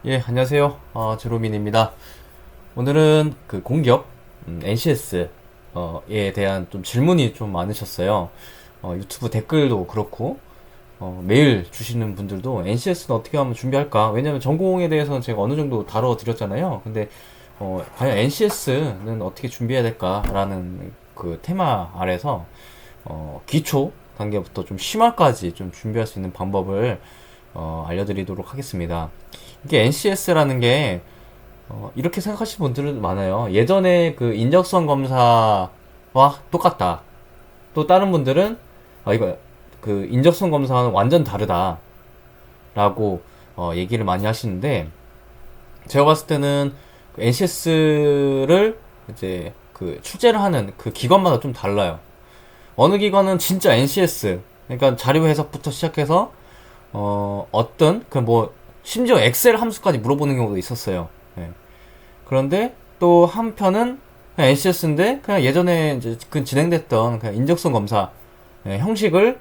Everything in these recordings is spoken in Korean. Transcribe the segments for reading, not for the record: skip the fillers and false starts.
예, 안녕하세요. 제로민입니다. 오늘은 그 공기업 NCS 에 대한 좀 질문이 좀 많으셨어요. 유튜브 댓글도 그렇고 메일 주시는 분들도 NCS는 어떻게 하면 준비할까? 왜냐면 전공에 대해서는 제가 어느 정도 다뤄드렸잖아요. 근데 과연 NCS는 어떻게 준비해야 될까라는 그 테마 아래서 기초 단계부터 좀 심화까지 좀 준비할 수 있는 방법을 알려드리도록 하겠습니다. 이게 NCS라는 게 이렇게 생각하시는 분들은 많아요. 예전에 그 인적성 검사와 똑같다. 또 다른 분들은 이거 그 인적성 검사는 완전 다르다라고 얘기를 많이 하시는데, 제가 봤을 때는 NCS를 이제 그 출제를 하는 그 기관마다 좀 달라요. 어느 기관은 진짜 NCS, 그러니까 자료 해석부터 시작해서 어떤 그 뭐 심지어 엑셀 함수까지 물어보는 경우도 있었어요. 예. 그런데 또 한편은 그냥 NCS인데 그냥 예전에 이제 그 진행됐던 그냥 인적성 검사 형식을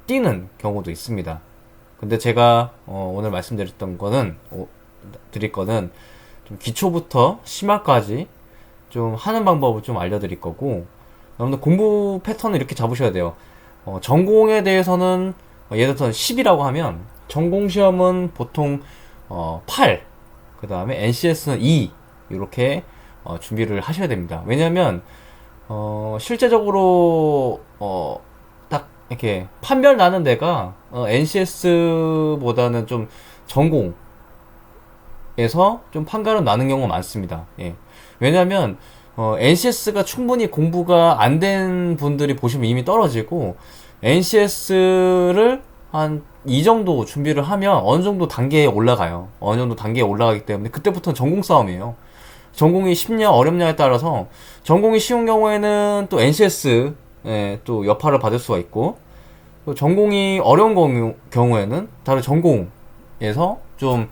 띄는 경우도 있습니다. 근데 제가 오늘 말씀드렸던 거는 드릴 거는 좀 기초부터 심화까지 좀 하는 방법을 좀 알려드릴 거고, 여러분들 공부 패턴을 이렇게 잡으셔야 돼요. 전공에 대해서는 예를 들어서 10이라고 하면 전공 시험은 보통 8, 그 다음에 NCS는 2 이렇게 준비를 하셔야 됩니다. 왜냐면 실제적으로 딱 이렇게 판별 나는 데가 NCS보다는 좀 전공에서 좀 판가름 나는 경우가 많습니다. 예. 왜냐면 NCS가 충분히 공부가 안 된 분들이 보시면 이미 떨어지고, NCS를 한 이 정도 준비를 하면 어느 정도 단계에 올라가요. 어느 정도 단계에 올라가기 때문에 그때부터는 전공 싸움이에요. 전공이 쉽냐 어렵냐에 따라서 전공이 쉬운 경우에는 또 NCS 또 여파를 받을 수가 있고, 또 전공이 어려운 경우에는 다른 전공에서 좀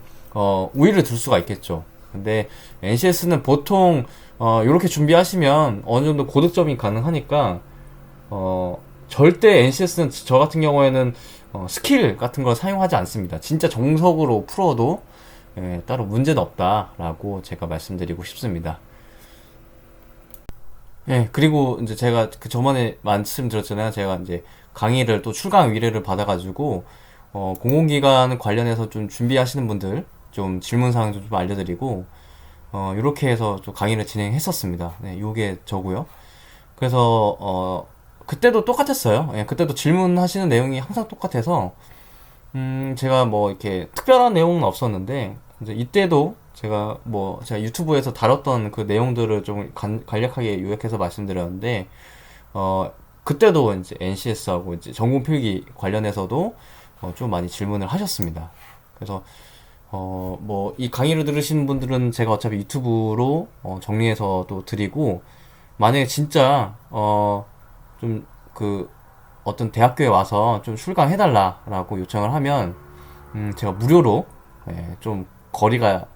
우위를 둘 수가 있겠죠. 근데 NCS는 보통 이렇게 준비하시면 어느 정도 고득점이 가능하니까 절대 NCS는 저 같은 경우에는 스킬 같은 걸 사용하지 않습니다. 진짜 정석으로 풀어도 따로 문제는 없다라고 제가 말씀드리고 싶습니다. 예, 그리고 이제 제가 그 저번에 말씀드렸잖아요. 제가 이제 강의를 또 출강 의뢰를 받아가지고 공공기관 관련해서 좀 준비하시는 분들 좀 질문사항 좀 알려드리고 이렇게 해서 좀 강의를 진행했었습니다. 네, 요게 저고요. 그래서 그때도 똑같았어요. 예, 그때도 질문하시는 내용이 항상 똑같아서 제가 뭐 이렇게 특별한 내용은 없었는데, 이제 이때도 제가 유튜브에서 다뤘던 그 내용들을 좀 간략하게 요약해서 말씀드렸는데, 그때도 이제 NCS하고 이제 전공 필기 관련해서도 좀 많이 질문을 하셨습니다. 그래서 뭐 이 강의를 들으시는 분들은 제가 어차피 유튜브로 정리해서 또 드리고, 만약에 진짜 좀 그 어떤 대학교에 와서 좀 출강해달라라고 요청을 하면 제가 무료로 좀 거리가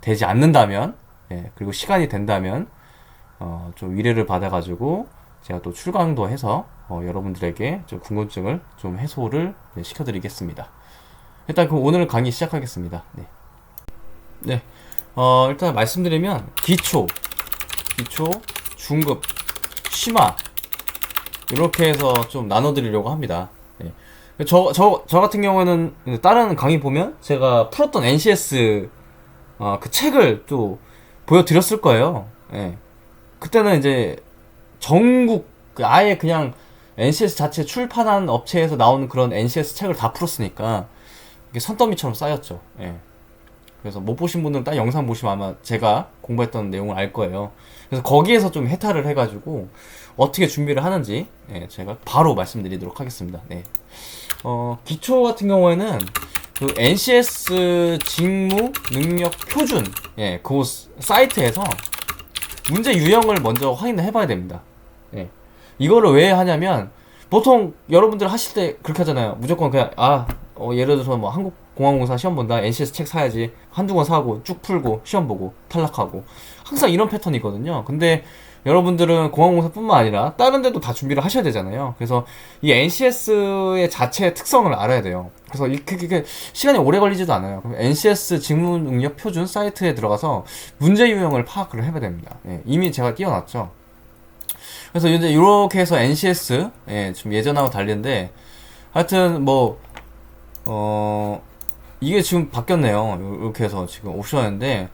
되지 않는다면, 그리고 시간이 된다면 좀 의뢰를 받아가지고 제가 또 출강도 해서 여러분들에게 좀 궁금증을 좀 해소를 시켜드리겠습니다. 일단 그 오늘 강의 시작하겠습니다. 네. 네. 일단 말씀드리면 기초, 중급, 심화 이렇게 해서 좀 나눠드리려고 합니다. 예. 저 같은 경우에는 다른 강의 보면 제가 풀었던 NCS 그 책을 또 보여드렸을 거예요. 예. 그때는 이제 전국 아예 그냥 NCS 자체 출판한 업체에서 나오는 그런 NCS 책을 다 풀었으니까 이게 산더미처럼 쌓였죠. 예. 그래서 못 보신 분들은 딱 영상 보시면 아마 제가 공부했던 내용을 알 거예요. 그래서 거기에서 좀 해탈을 해가지고 어떻게 준비를 하는지 제가 바로 말씀드리도록 하겠습니다. 네. 기초 같은 경우에는 그 NCS 직무 능력 표준 그 사이트에서 문제 유형을 먼저 확인을 해봐야 됩니다. 예. 이거를 왜 하냐면 보통 여러분들 하실 때 그렇게 하잖아요. 무조건 그냥 예를 들어서 뭐 한국공항공사 시험 본다, NCS 책 사야지, 한두 권 사고 쭉 풀고 시험 보고 탈락하고 항상 이런 패턴이거든요. 근데 여러분들은 공항공사뿐만 아니라 다른 데도 다 준비를 하셔야 되잖아요. 그래서 이 NCS의 자체의 특성을 알아야 돼요. 그래서 그게 시간이 오래 걸리지도 않아요. 그럼 NCS 직무 능력 표준 사이트에 들어가서 문제 유형을 파악을 해봐야 됩니다. 예, 이미 제가 띄워놨죠. 그래서 이제 이렇게 해서 NCS, 예, 좀 예전하고 다른데, 하여튼 뭐 이게 지금 바뀌었네요. 이렇게 해서 지금 옵션인데,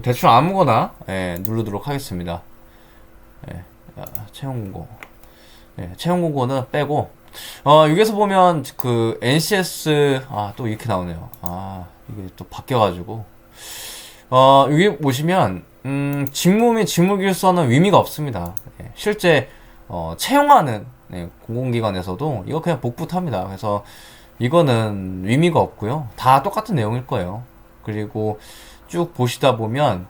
대충 아무거나, 예, 누르도록 하겠습니다. 예, 채용 공고. 예, 채용 공고는 빼고, 여기서 보면 그 NCS, 또 이렇게 나오네요. 이게 또 바뀌어가지고. 여기 보시면, 직무 및 직무기술서는 의미가 없습니다. 예, 실제, 채용하는, 네, 공공기관에서도 이거 그냥 복붙합니다. 그래서 이거는 의미가 없고요. 다 똑같은 내용일 거예요. 그리고 쭉 보시다 보면,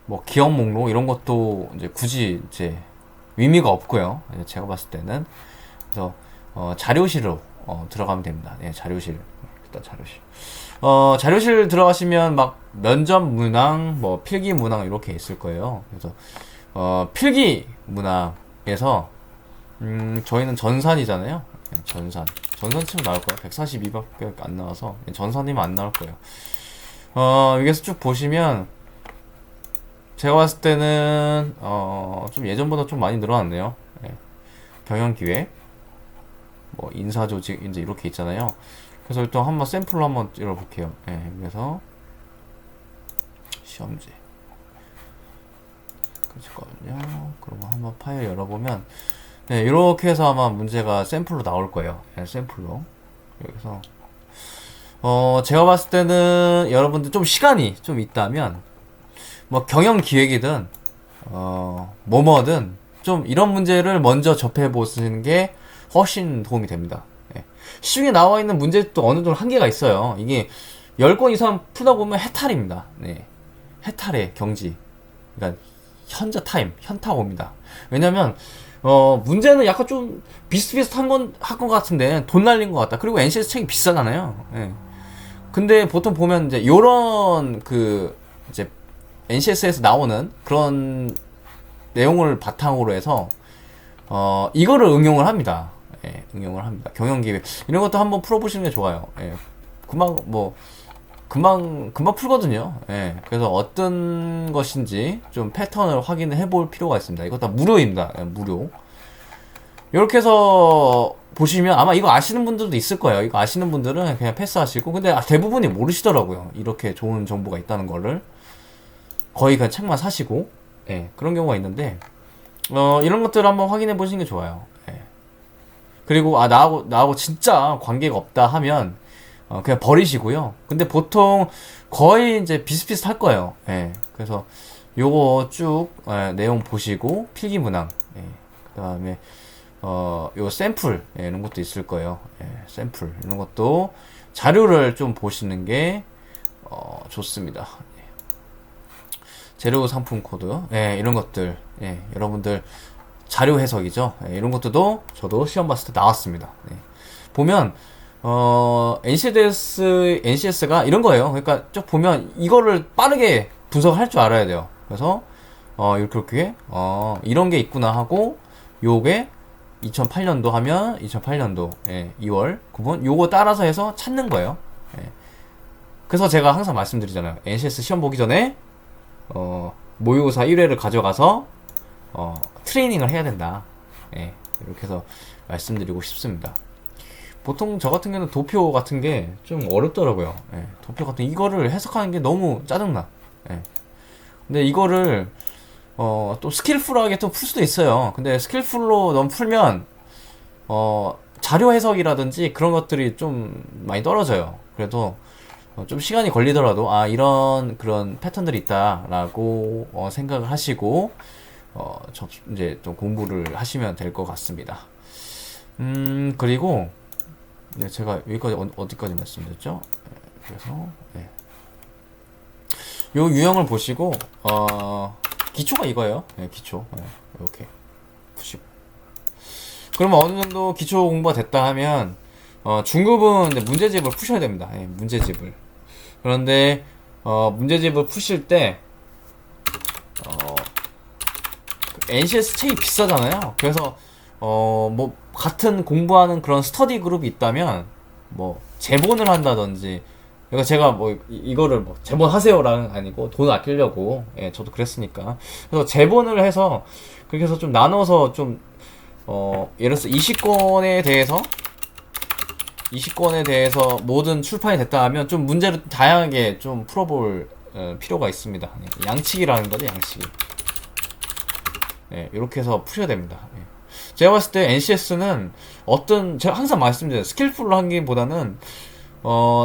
뭐, 기업 목록 이런 것도 이제 굳이 이제 의미가 없고요. 제가 봤을 때는. 그래서, 자료실로, 들어가면 됩니다. 네, 자료실. 일단 자료실. 자료실 들어가시면 막 면접 문항, 뭐 필기 문항 이렇게 있을 거예요. 그래서 필기 문항에서 저희는 전산이잖아요. 전산 치면 나올 거예요. 142밖에 안 나와서 전산이면 안 나올 거예요. 여기서 쭉 보시면 제가 봤을 때는 좀 예전보다 좀 많이 늘어났네요. 예. 경영기획, 뭐 인사조직 이제 이렇게 있잖아요. 그래서 일단 한번 샘플로 한번 열어볼게요. 예, 그래서 시험지 그렇거든요. 그러면 한번 파일 열어보면, 네, 이렇게 해서 아마 문제가 샘플로 나올 거예요. 예, 샘플로. 여기서 제가 봤을 때는 여러분들 좀 시간이 좀 있다면 뭐 경영 기획이든 뭐든 좀 이런 문제를 먼저 접해 보시는 게 훨씬 도움이 됩니다. 예. 시중에 나와 있는 문제도 어느 정도 한계가 있어요. 이게 10권 이상 풀다 보면 해탈입니다. 네. 해탈의 경지. 그러니까 현자 타임, 현타가 옵니다. 왜냐면 문제는 약간 좀 비슷비슷한 건 할 것 같은데 돈 날린 것 같다. 그리고 NCS 책이 비싸잖아요. 예. 근데 보통 보면 이제 요런 그 이제 NCS에서 나오는 그런 내용을 바탕으로 해서 이거를 응용을 합니다. 예, 응용을 합니다. 경영기획 이런 것도 한번 풀어보시는 게 좋아요. 예, 금방 풀거든요. 예, 그래서 어떤 것인지 좀 패턴을 확인해 볼 필요가 있습니다. 이거 다 무료입니다. 예, 무료. 이렇게 해서 보시면 아마 이거 아시는 분들도 있을 거예요. 이거 아시는 분들은 그냥 패스하시고, 근데 대부분이 모르시더라고요. 이렇게 좋은 정보가 있다는 거를. 거의 그냥 책만 사시고, 예, 그런 경우가 있는데, 이런 것들을 한번 확인해 보시는 게 좋아요. 예. 그리고 나하고 진짜 관계가 없다 하면 그냥 버리시고요. 근데 보통 거의 이제 비슷비슷할 거예요. 예. 그래서 요거 쭉 내용 보시고 필기 문항, 예. 그다음에 요 샘플, 예, 이런 것도 있을 거예요. 예, 샘플 이런 것도 자료를 좀 보시는 게 좋습니다. 예. 재료 상품 코드, 예, 이런 것들, 예, 여러분들 자료 해석이죠. 예, 이런 것들도 저도 시험 봤을 때 나왔습니다. 예. 보면 NCS가 이런 거예요. 그러니까 쭉 보면 이거를 빠르게 분석할 줄 알아야 돼요. 그래서 이렇게 이런 게 있구나 하고, 요게 2008년도 하면 2008년도, 예, 2월 9분 요거 따라서 해서 찾는 거예요. 예. 그래서 제가 항상 말씀드리잖아요. NCS 시험 보기 전에 모의고사 1회를 가져가서 트레이닝을 해야 된다. 예, 이렇게 해서 말씀드리고 싶습니다. 보통 저 같은 경우는 도표 같은 게 좀 어렵더라고요. 예, 도표 같은 이거를 해석하는 게 너무 짜증나. 예. 근데 이거를 또 스킬풀하게 또 풀 수도 있어요. 근데 스킬풀로 너무 풀면 자료 해석이라든지 그런 것들이 좀 많이 떨어져요. 그래도 좀 시간이 걸리더라도 이런 그런 패턴들이 있다라고 생각을 하시고 이제 좀 공부를 하시면 될 것 같습니다. 그리고 네, 제가 여기까지 어디까지 말씀드렸죠? 네, 그래서 네. 요 유형을 보시고 기초가 이거예요. 네, 기초. 네, 이렇게 보시고. 그러면 어느 정도 기초 공부가 됐다 하면 중급은 이제 문제집을 푸셔야 됩니다. 네, 문제집을. 그런데 문제집을 푸실 때 NCS 책이 비싸잖아요. 그래서 뭐 같은 공부하는 그런 스터디 그룹이 있다면 뭐 제본을 한다든지, 그러니까 제가 뭐 이거를 뭐 제본하세요라는 아니고 돈 아끼려고, 예, 저도 그랬으니까. 그래서 제본을 해서 그렇게 해서 좀 나눠서 좀 예를 들어서 20권에 대해서 모든 출판이 됐다 하면 좀 문제를 다양하게 좀 풀어볼 필요가 있습니다. 예, 양치기라는 거죠, 양치기. 예, 이렇게 해서 푸셔야 됩니다. 예. 제가 봤을 때 NCS는 제가 항상 말씀드려요. 스킬풀로 하기보다는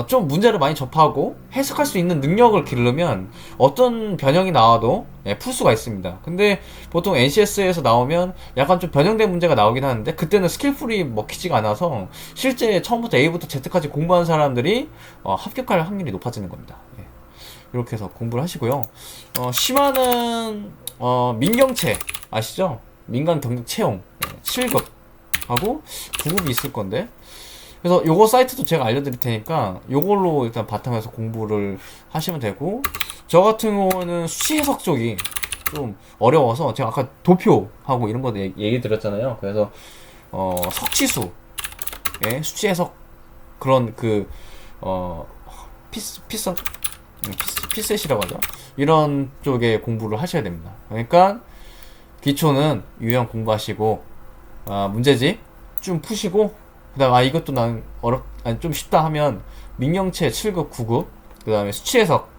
좀 문제를 많이 접하고 해석할 수 있는 능력을 기르면 어떤 변형이 나와도, 예, 풀 수가 있습니다. 근데 보통 NCS에서 나오면 약간 좀 변형된 문제가 나오긴 하는데, 그때는 스킬풀이 먹히지가 않아서 실제 처음부터 A부터 Z까지 공부한 사람들이 합격할 확률이 높아지는 겁니다. 예. 이렇게 해서 공부를 하시고요. 심화는 민경채 아시죠? 민간 경력 채용 7급 하고 9급이 있을 건데, 그래서 요거 사이트도 제가 알려드릴 테니까 요걸로 일단 바탕에서 공부를 하시면 되고, 저 같은 경우는 수치 해석 쪽이 좀 어려워서 제가 아까 도표하고 이런 거 얘기 드렸잖아요. 그래서 석치수, 예, 수치 해석 그런 피셋이라고 하죠. 이런 쪽에 공부를 하셔야 됩니다. 그러니까 기초는 유형 공부하시고, 문제집 좀 푸시고, 그 다음 이것도 난 아니 좀 쉽다 하면 민경채 7급 9급, 그 다음에 수치 해석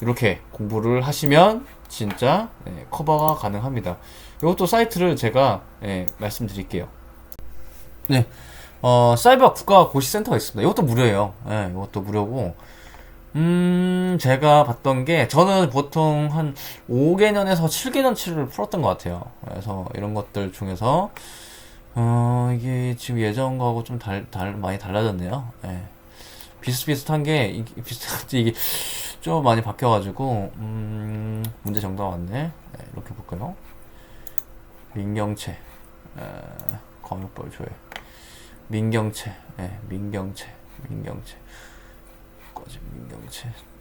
이렇게 공부를 하시면 진짜, 예, 커버가 가능합니다. 이것도 사이트를 제가, 예, 말씀드릴게요. 네, 사이버 국가고시센터가 있습니다. 이것도 무료예요. 예, 이것도 무료고, 제가 봤던 게, 저는 보통 한 5개년에서 7개년치를 풀었던 것 같아요. 그래서 이런 것들 중에서, 이게 지금 예전거하고 좀 많이 달라졌네요. 예. 비슷비슷한 게, 이게 좀 많이 바뀌어가지고, 문제 정답 왔네. 예, 이렇게 볼까요? 민경채, 검역벌 조회. 민경채, 예, 민경채. 민경채.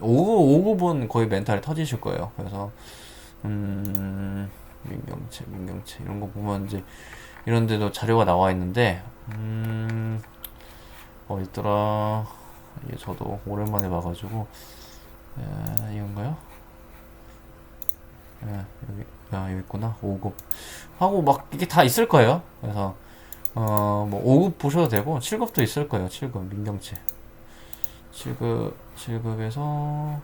5급은 거의 멘탈이 터지실 거예요. 그래서, 민경채. 이런 거 보면 이제, 이런 데도 자료가 나와 있는데, 있더라. 이게 저도 오랜만에 봐가지고, 이건가요? 여기 있구나. 5급. 하고 막 이게 다 있을 거예요. 그래서, 뭐 5급 보셔도 되고, 7급도 있을 거예요. 7급, 민경채. 7급에서,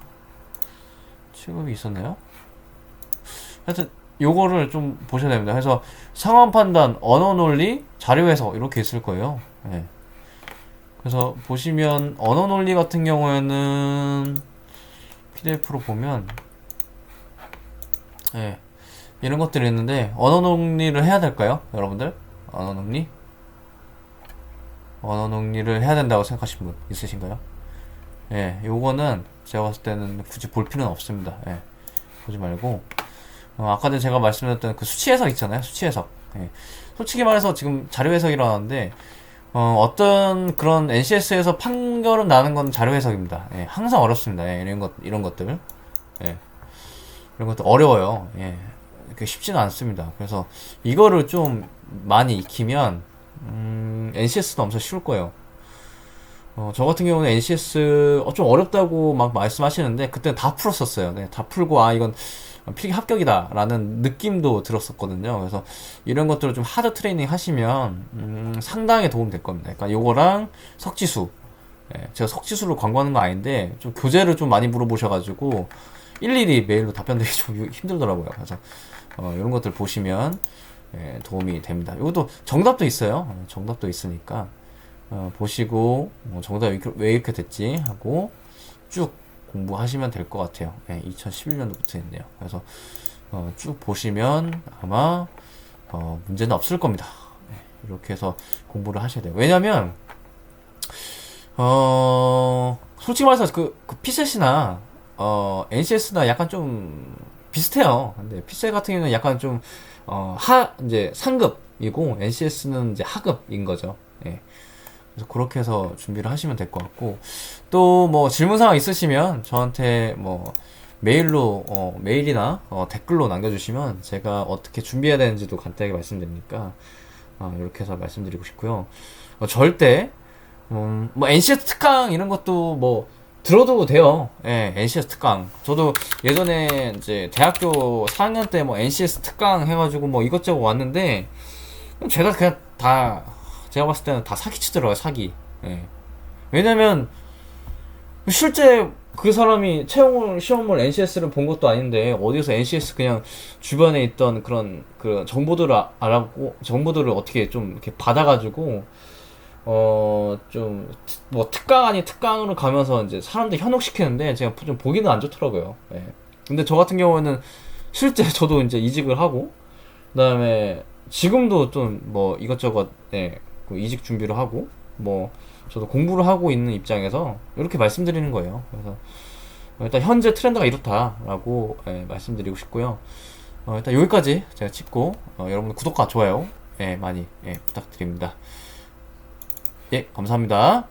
7급이 있었나요? 하여튼, 요거를 좀 보셔야 됩니다. 그래서 상황 판단, 언어 논리, 자료 해석 이렇게 있을 거예요. 예. 그래서 보시면 언어 논리 같은 경우에는 PDF로 보면, 예, 이런 것들이 있는데, 언어 논리를 해야 될까요, 여러분들? 언어 논리를 해야 된다고 생각하시는 분 있으신가요? 예, 요거는 제가 봤을 때는 굳이 볼 필요는 없습니다. 예, 보지 말고, 아까 전에 제가 말씀드렸던 그 수치 해석 있잖아요. 수치 해석. 예. 솔직히 말해서 지금 자료 해석이라는데, 어떤 그런 NCS에서 판결은 나는 건 자료 해석입니다. 예. 항상 어렵습니다. 예. 이런 것들. 예. 이런 것도 어려워요. 예. 그게 쉽지는 않습니다. 그래서 이거를 좀 많이 익히면, NCS도 엄청 쉬울 거예요. 저 같은 경우는 NCS 좀 어렵다고 막 말씀하시는데, 그때 다 풀었었어요. 네, 다 풀고, 이건 필기 합격이다 라는 느낌도 들었었거든요. 그래서 이런 것들을 좀 하드 트레이닝 하시면 상당히 도움 될 겁니다. 그러니까 요거랑 석지수, 예, 제가 석지수를 광고하는 거 아닌데 좀 교재를 좀 많이 물어보셔가지고 일일이 메일로 답변드리기 좀 힘들더라고요. 그래서 이런 것들 보시면, 예, 도움이 됩니다. 이것도 정답도 있어요. 정답도 있으니까 보시고, 정답이 왜 이렇게 됐지 하고 쭉 공부하시면 될 것 같아요. 네, 2011년도부터 했네요. 그래서 쭉 보시면 아마 문제는 없을 겁니다. 네, 이렇게 해서 공부를 하셔야 돼요. 왜냐면 솔직히 말해서 그 피셋이나 NCS나 약간 좀 비슷해요. 근데 피셋 같은 경우는 약간 좀 이제 상급이고 NCS는 이제 하급인 거죠. 예. 그래서 그렇게 해서 준비를 하시면 될 것 같고, 또 뭐 질문사항 있으시면 저한테 뭐 메일로 메일이나 댓글로 남겨주시면 제가 어떻게 준비해야 되는지도 간단하게 말씀드리니까 이렇게 해서 말씀드리고 싶고요. 절대 뭐 NCS 특강 이런 것도 뭐 들어도 돼요. 예, NCS 특강. 저도 예전에 이제 대학교 4학년 때 뭐 NCS 특강 해가지고 뭐 이것저것 왔는데 제가 그냥 다 제가 봤을 때는 다 사기치더라고요, 사기. 예. 왜냐면 실제 그 사람이 채용을 시험을 NCS를 본 것도 아닌데 어디서 NCS 그냥 주변에 있던 그런 정보들을 알았고 정보들을 어떻게 좀 이렇게 받아가지고 좀 뭐 특강 아닌 특강으로 가면서 이제 사람들 현혹시키는데 제가 좀 보기는 안 좋더라고요. 예. 근데 저 같은 경우에는 실제 저도 이제 이직을 하고 그다음에 지금도 좀 뭐 이것저것 그 이직 준비를 하고 뭐 저도 공부를 하고 있는 입장에서 이렇게 말씀드리는 거예요. 그래서 일단 현재 트렌드가 이렇다라고 말씀드리고 싶고요. 일단 여기까지 제가 찍고 여러분들 구독과 좋아요 많이 부탁드립니다. 예, 감사합니다.